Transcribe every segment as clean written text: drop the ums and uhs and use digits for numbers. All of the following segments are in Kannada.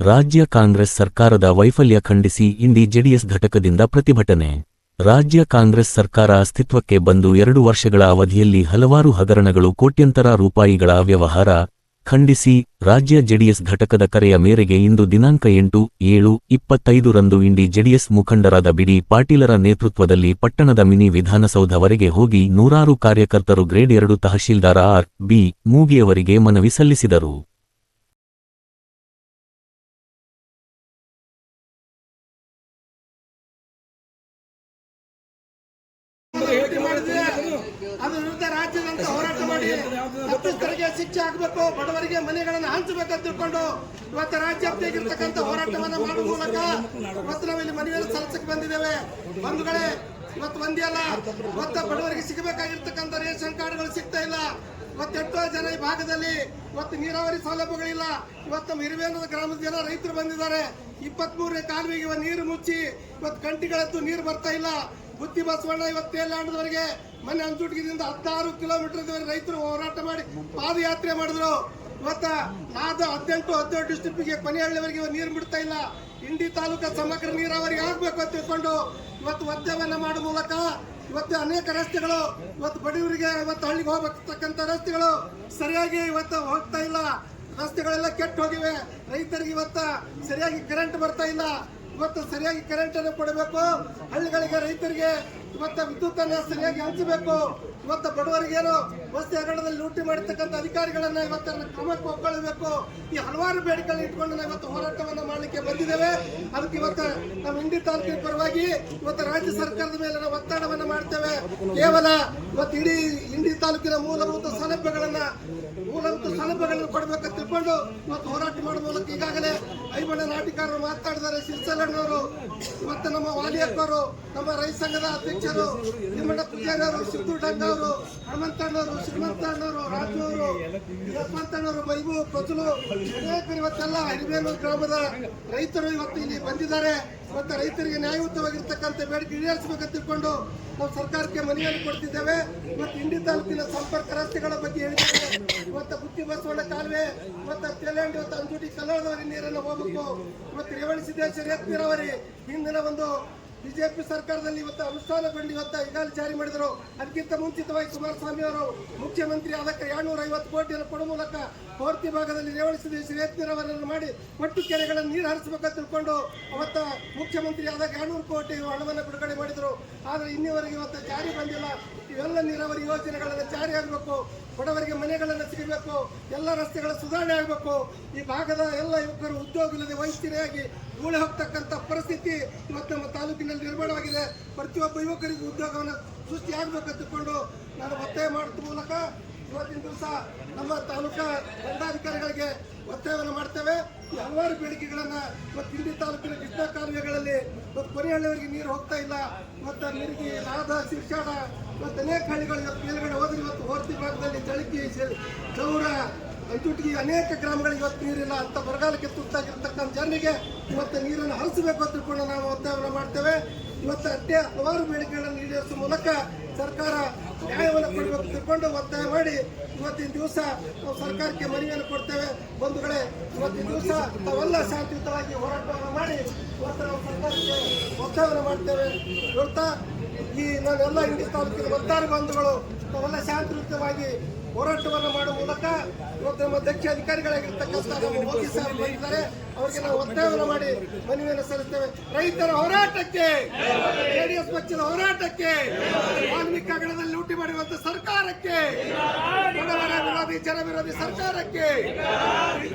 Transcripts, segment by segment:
ರಾಜ್ಯ ಕಾಂಗ್ರೆಸ್ ಸರ್ಕಾರದ ವೈಫಲ್ಯ ಖಂಡಿಸಿ ಇಂಡಿ ಜೆಡಿಎಸ್ ಘಟಕದಿಂದ ಪ್ರತಿಭಟನೆ. ರಾಜ್ಯ ಕಾಂಗ್ರೆಸ್ ಸರ್ಕಾರ ಅಸ್ತಿತ್ವಕ್ಕೆ ಬಂದು 2 ವರ್ಷಗಳ ಅವಧಿಯಲ್ಲಿ ಹಲವಾರು ಹಗರಣಗಳು, ಕೋಟ್ಯಂತರ ರೂಪಾಯಿಗಳ ಅವ್ಯವಹಾರ ಖಂಡಿಸಿ ರಾಜ್ಯ ಜೆಡಿಎಸ್ ಘಟಕದ ಕರೆಯ ಮೇರೆಗೆ ಇಂದು ದಿನಾಂಕ 8/7/25 ರಂದು ಇಂಡಿ ಜೆಡಿಎಸ್ ಮುಖಂಡರಾದ ಬಿ. ಡಿ. ಪಾಟೀಲರ ನೇತೃತ್ವದಲ್ಲಿ ಪಟ್ಟಣದ ಮಿನಿ ವಿಧಾನಸೌಧವರೆಗೆ ಹೋಗಿ ನೂರಾರು ಕಾರ್ಯಕರ್ತರು ಗ್ರೇಡ್ 2 ತಹಶೀಲ್ದಾರ್ ಆರ್. ಬಿ. ಮೂಗಿಯವರಿಗೆ ಮನವಿ ಸಲ್ಲಿಸಿದರು. ಅದರ ವಿರುದ್ಧ ರಾಜ್ಯದಂತ ಹೋರಾಟ ಮಾಡಿ ತಪ್ಪಿತಸ್ಥರಿಗೆ ಶಿಕ್ಷೆ ಆಗಬೇಕು, ಬಡವರಿಗೆ ಮನೆಗಳನ್ನು ಹಂಚಬೇಕಂತ ತಿಳ್ಕೊಂಡು ಇವತ್ತು ರಾಜ್ಯಾದ್ಯಂತ ಹೋರಾಟವನ್ನು ಮಾಡುವ ಮೂಲಕ ಇವತ್ತು ನಾವು ಇಲ್ಲಿ ಮನವಿಯನ್ನು ಸಲ್ಲಿಸಕ್ಕೆ ಬಂದಿದ್ದೇವೆ. ಬಂಧುಗಳೇ, ಇವತ್ತು ಒಂದೇ ಅಲ್ಲ, ಇವತ್ತು ಬಡವರಿಗೆ ಸಿಗಬೇಕಾಗಿರ್ತಕ್ಕಂಥ ರೇಷನ್ ಕಾರ್ಡ್ಗಳು ಸಿಗ್ತಾ ಇಲ್ಲ. ಇವತ್ತು ಎಷ್ಟೋ ಜನ ಈ ಭಾಗದಲ್ಲಿ ಇವತ್ತು ನೀರಾವರಿ ಸೌಲಭ್ಯಗಳಿಲ್ಲ. ಇವತ್ತು ನಮ್ಮ ಹಿರಿಬೇನದ ಗ್ರಾಮದ ಜನ ರೈತರು ಬಂದಿದ್ದಾರೆ. 23ನೇ ಕಾಲುವೆಗೆ ನೀರು ಮುಚ್ಚಿ ಇವತ್ತು ಗಂಟೆಗಳದ್ದು ನೀರು ಬರ್ತಾ ಇಲ್ಲ. ಬುತ್ತಿ ಬಸವಣ್ಣ ಇವತ್ತು ತೇಲಾಂಡದವರೆಗೆ ಮೊನ್ನೆ ಅಂಚುಟಗಿದಿಂದ 16 ಕಿಲೋಮೀಟರ್ ರೈತರು ಹೋರಾಟ ಮಾಡಿ ಪಾದಯಾತ್ರೆ ಮಾಡಿದ್ರು. ಇವತ್ತು 18 ಡಿಸ್ಟ್ರಿಕ್ಟ್ಗೆ ಕೊನೆಹಳ್ಳಿವರೆಗೆ ನೀರು ಬಿಡ್ತಾ ಇಲ್ಲ. ಇಂಡಿ ತಾಲೂಕು ಸಮಗ್ರ ನೀರಾವರಿ ಆಗಬೇಕು ಅಂತ ತಿಳ್ಕೊಂಡು ಇವತ್ತು ಒತ್ತಾಯವನ್ನ ಮಾಡುವ ಮೂಲಕ ಇವತ್ತು ಅನೇಕ ರಸ್ತೆಗಳು ಇವತ್ತು ಬಡವರಿಗೆ ಇವತ್ತು ಹಳ್ಳಿಗೆ ಹೋಗತಕ್ಕಂಥ ರಸ್ತೆಗಳು ಸರಿಯಾಗಿ ಇವತ್ತು ಹೋಗ್ತಾ ಇಲ್ಲ. ರಸ್ತೆಗಳೆಲ್ಲ ಕೆಟ್ಟು ಹೋಗಿವೆ. ರೈತರಿಗೆ ಇವತ್ತು ಸರಿಯಾಗಿ ಕರೆಂಟ್ ಬರ್ತಾ ಇಲ್ಲ. ಇವತ್ತು ಸರಿಯಾಗಿ ಕರೆಂಟ್ ಅನ್ನು ಕೊಡಬೇಕು. ಹಳ್ಳಿಗಳಿಗೆ ರೈತರಿಗೆ ಇವತ್ತು ವಿದ್ಯುತ್ ಅನ್ನು ಸರಿಯಾಗಿ ಹಂಚಬೇಕು. ಇವತ್ತು ಬಡವರಿಗೇನು ವಸ್ತಿ ಹಗರಣದಲ್ಲಿ ಲೂಟಿ ಮಾಡಿರ್ತಕ್ಕಂಥ ಅಧಿಕಾರಿಗಳನ್ನ ಇವತ್ತು ಕ್ರಮಕ್ಕೆ ಒಪ್ಪಿಕೊಳ್ಳಬೇಕು. ಈ ಹಲವಾರು ಬೇಡಿಕೆಗಳನ್ನ ಇಟ್ಕೊಂಡು ನಾವು ಇವತ್ತು ಹೋರಾಟವನ್ನು ಮಾಡಲಿಕ್ಕೆ ಬಂದಿದ್ದೇವೆ. ಅದಕ್ಕೆ ಇವತ್ತು ನಾವು ಇಂಡಿ ತಾಲೂಕಿನ ಪರವಾಗಿ ಇವತ್ತು ರಾಜ್ಯ ಸರ್ಕಾರದ ಮೇಲೆ ನಾವು ಒತ್ತಡವನ್ನು ಮಾಡ್ತೇವೆ. ಕೇವಲ ಇವತ್ತು ಇಡೀ ಇಂಡಿ ತಾಲೂಕಿನ ಮೂಲಭೂತ ಸೌಲಭ್ಯಗಳನ್ನು ಕೊಡಬೇಕಂತ ತಿಳ್ಕೊಂಡು ಇವತ್ತು ಹೋರಾಟ ಮಾಡುವ ಮೂಲಕ ಈಗಾಗಲೇ ಐಬಣ್ಣ ನಾಟಿಕಾರರು ಮಾತಾಡಿದ್ದಾರೆ. ಶಿರ್ಸಲಣ್ಣವರು, ಇವತ್ತು ನಮ್ಮ ವಾಲಿಯಪ್ಪರು, ನಮ್ಮ ರೈತ ಸಂಘದ ಅಧ್ಯಕ್ಷರು ಹಿಮಣ್ಣ ಪೂಜಾರಿ ಅವರು, ಸಿದ್ದು ಡಂಗ ಅವರು, ಹನುಮಂತಣ್ಣವರು, ಶ್ರೀಮಂತಣ್ಣವರು, ರಾಜು ಅವರು, ಯಶವಂತಣ್ಣವರು, ಮೈಬೂ ಪ್ರಜಲು, ಅನೇಕರು ಇವತ್ತೆಲ್ಲ ಹಿರಿಬೇನೂರು ಗ್ರಾಮದ ರೈತರು ಇವತ್ತು ಇಲ್ಲಿ ಬಂದಿದ್ದಾರೆ. ಇವತ್ತು ರೈತರಿಗೆ ನ್ಯಾಯಯುತವಾಗಿರ್ತಕ್ಕಂಥ ಬೇಡಿಕೆ ಈಡೇರಿಸಬೇಕಂತ ತಿಳ್ಕೊಂಡು ನಾವು ಸರ್ಕಾರಕ್ಕೆ ಮನವಿಯನ್ನು ಕೊಡ್ತಿದ್ದೇವೆ. ಇವತ್ತು ಇಂಡಿ ತಾಲೂಕಿನ ಸಂಪರ್ಕ ರಸ್ತೆಗಳ ಬಗ್ಗೆ ಹೇಳಿದ್ದೇವೆ. ಇವತ್ತು ಬುತ್ತಿ ಬಸವಣ್ಣ ಕಾಲುವೆ, ಇವತ್ತು ತೆಲಂಡಿ, ಇವತ್ತು ಅಂಜುಟಿ ಕಲ್ಲಡದವರೆಗೆ ನೀರನ್ನು ಹೋಗಬೇಕು. ಇವತ್ತು ರೇವಣ ಸಿದ್ದೇಶ್ವರ ನೀರಾವರಿ ಹಿಂದಿನ ಒಂದು ಬಿಜೆಪಿ ಸರ್ಕಾರದಲ್ಲಿ ಇವತ್ತು ಅನುಷ್ಠಾನಗೊಂಡು ಇವತ್ತು ಈಗಾಗಲೇ ಜಾರಿ ಮಾಡಿದರು. ಅದಕ್ಕಿಂತ ಮುಂಚಿತವಾಗಿ ಕುಮಾರಸ್ವಾಮಿ ಅವರು ಮುಖ್ಯಮಂತ್ರಿ ಆದಕ್ಕೆ 250 ಕೋಟಿಯನ್ನು ಕೊಡುವ ಮೂಲಕ ಪೂರ್ತಿ ಭಾಗದಲ್ಲಿ ರೇವಣಿಸಿದ ನೀರಾವರಿಯನ್ನು ಮಾಡಿ ಒಟ್ಟು ಕೆರೆಗಳನ್ನು ನೀರು ಹರಿಸಬೇಕಂತ ತಿಳ್ಕೊಂಡು ಅವತ್ತು ಮುಖ್ಯಮಂತ್ರಿ ಆದಾಗ 200 ಕೋಟಿ ಹಣವನ್ನು ಬಿಡುಗಡೆ ಮಾಡಿದರು. ಆದರೆ ಇನ್ನಿವರೆಗೆ ಇವತ್ತು ಜಾರಿ ಬಂದಿಲ್ಲ. ಇವೆಲ್ಲ ನೀರಾವರಿ ಯೋಜನೆಗಳನ್ನು ಜಾರಿ ಆಗಬೇಕು. ಬಡವರಿಗೆ ಮನೆಗಳನ್ನು ಸಿಗಬೇಕು. ಎಲ್ಲ ರಸ್ತೆಗಳ ಸುಧಾರಣೆ ಆಗಬೇಕು. ಈ ಭಾಗದ ಎಲ್ಲ ಯುವಕರು ಉದ್ಯೋಗ ಇಲ್ಲದೆ ವಂಚಿತರಾಗಿ ಉಳಿ ಹೋಗ್ತಕ್ಕಂಥ ಪರಿಸ್ಥಿತಿ ಇವತ್ತು ನಮ್ಮ ತಾಲೂಕಿನಲ್ಲಿ ನಿರ್ಮಾಣವಾಗಿದೆ. ಪ್ರತಿಯೊಬ್ಬ ಯುವಕರಿಗೂ ಉದ್ಯೋಗವನ್ನು ಸೃಷ್ಟಿಯಾಗಬೇಕಂತ ತಿಳ್ಕೊಂಡು ನಾನು ಒತ್ತಾಯ ಮಾಡುವ ಮೂಲಕ ಇವತ್ತಿನ ದಿವಸ ನಮ್ಮ ತಾಲೂಕಾ ದಂಡಾಧಿಕಾರಿಗಳಿಗೆ ಒತ್ತಾಯವನ್ನು ಮಾಡ್ತೇವೆ. ಈ ಹಲವಾರು ಬೇಡಿಕೆಗಳನ್ನು ಇವತ್ತು ಇಂಡಿ ತಾಲೂಕಿನ ಕೃಷ್ಣಾ ಕಾಲುವೆಗಳಲ್ಲಿ ಇವತ್ತು ಕೊನೆಹಳ್ಳಿಯವರೆಗೆ ನೀರು ಹೋಗ್ತಾ ಇಲ್ಲ. ಇವತ್ತು ಮಿರ್ಗಿ, ನಾದ, ಶಿರ್ಷಾಡ, ಇವತ್ತು ಅನೇಕ ಹಳ್ಳಿಗಳು ಇವತ್ತು ಮೇಲ್ಗಡೆ ಹೋದ್ರೆ ಇವತ್ತು ಹೋರ್ತಿ ಭಾಗದಲ್ಲಿ ಚಳಕಿ, ಚೌರ, ಅಂಚುಟಿಗೆ ಅನೇಕ ಗ್ರಾಮಗಳಿಗೆ ಇವತ್ತು ನೀರಿಲ್ಲ. ಅಂತ ಬರಗಾಲಕ್ಕೆ ತುತ್ತಾಗಿರ್ತಕ್ಕಂಥ ಜನರಿಗೆ ಇವತ್ತು ನೀರನ್ನು ಹರಿಸಬೇಕು ಅಂತ ತಿಳ್ಕೊಂಡು ನಾವು ಒತ್ತಾಯವನ್ನು ಮಾಡ್ತೇವೆ. ಇವತ್ತು ಹಲವಾರು ಬೇಡಿಕೆಗಳನ್ನು ಈಡೇರಿಸುವ ಮೂಲಕ ಸರ್ಕಾರ ನ್ಯಾಯವನ್ನು ಕೊಡಬೇಕು ತಿಳ್ಕೊಂಡು ಒತ್ತಾಯ ಮಾಡಿ ಇವತ್ತಿನ ದಿವಸ ನಾವು ಸರ್ಕಾರಕ್ಕೆ ಮನವಿಯನ್ನು ಕೊಡ್ತೇವೆ. ಬಂಧುಗಳೇ, ಇವತ್ತಿನ ದಿವಸ ನಾವೆಲ್ಲ ಶಾಂತಿಯುತವಾಗಿ ಹೋರಾಟವನ್ನು ಮಾಡಿ ಇವತ್ತು ನಾವು ಸರ್ಕಾರಕ್ಕೆ ಒತ್ತಾಯವನ್ನು ಮಾಡ್ತೇವೆ. ಹೇಳ್ತಾ ಈ ನಾನೆಲ್ಲ ಇಂಡಿ ತಾಲೂಕಿನ ಒಟ್ಟಾರೆ ಬಂಧುಗಳು ನಾವೆಲ್ಲ ಶಾಂತಿಯುತವಾಗಿ ಹೋರಾಟವನ್ನು ಮಾಡುವ ಮೂಲಕ ಇವತ್ತು ನಮ್ಮ ದಕ್ಷ ಅಧಿಕಾರಿಗಳಾಗಿರ್ತಕ್ಕಂಥ ನಮ್ಮ ಮೋದಿ ಸಾಹೇಬ್ ಬಂದಿದ್ದಾರೆ. ಅವರಿಗೆ ನಾವು ಒತ್ತಾಯವನ್ನು ಮಾಡಿ ಮನವಿಯನ್ನು ಸಲ್ಲಿಸ್ತೇವೆ. ರೈತರ ಹೋರಾಟಕ್ಕೆ, ಜೆಡಿಎಸ್ ಪಕ್ಷದ ಹೋರಾಟಕ್ಕೆ, ವಾಲ್ಮೀಕಿ ಹಗರಣದಲ್ಲಿ ಲೂಟಿ ಮಾಡಿರುವಂತಹ ಸರ್ಕಾರಕ್ಕೆ, ಬಡವರ ವಿರೋಧಿ, ಜನ ವಿರೋಧಿ ಸರ್ಕಾರಕ್ಕೆ,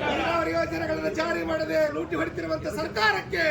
ನೀರಾವರಿ ಯೋಜನೆಗಳನ್ನು ಜಾರಿ ಮಾಡದೆ ಲೂಟಿ ಹೊಡೆತಿರುವಂತಹ ಸರ್ಕಾರಕ್ಕೆ